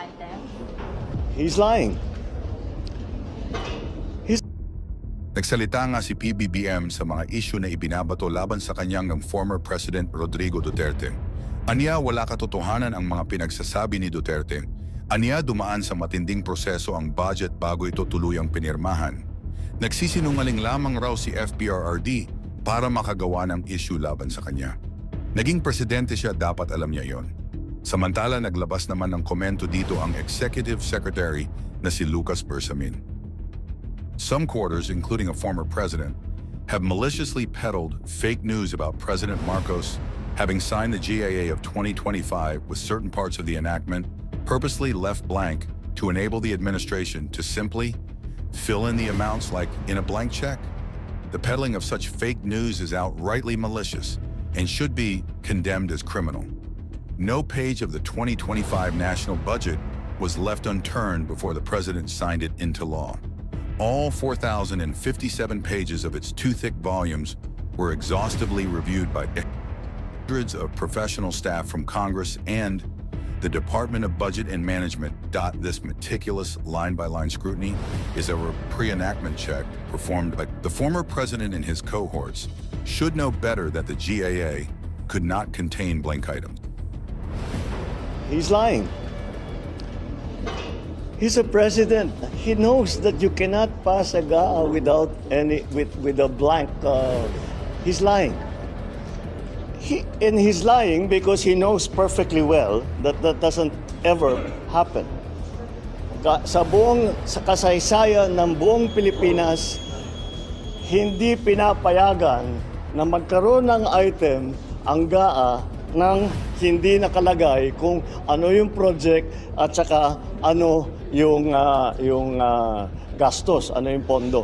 item? He's lying. Nagsalita nga si PBBM sa mga isyu na ibinabato laban sa kanyang ng former President Rodrigo Duterte. Aniya wala katotohanan ang mga pinagsasabi ni Duterte. Aniya dumaan sa matinding proseso ang budget bago ito tuluyang pinirmahan. Nagsisinungaling lamang raw si FPRRD para makagawa ng issue laban sa kanya. Naging presidente siya, dapat alam niya yon. Samantala naglabas naman ng komento dito ang Executive Secretary na si Lucas Bersamin. Some quarters, including a former president, have maliciously peddled fake news about President Marcos having signed the GAA of 2025 with certain parts of the enactment purposely left blank to enable the administration to simply fill in the amounts like in a blank check. The peddling of such fake news is outrightly malicious and should be condemned as criminal. No page of the 2025 national budget was left unturned before the president signed it into law. All 4,057 pages of its two thick volumes were exhaustively reviewed by hundreds of professional staff from Congress and the Department of Budget and Management. This meticulous line-by-line scrutiny is a pre-enactment check performed by the former president and his cohorts should know better that the GAA could not contain blank items. He's lying. He's a president. He knows that you cannot pass a GAA without with a blank. He's lying. He's lying because he knows perfectly well that that doesn't ever happen. Sa kasaysayan ng buong Pilipinas, hindi pinapayagan na magkaroon ng item ang GAA nang hindi nakalagay kung ano yung project at saka ano yung gastos, ano yung pondo.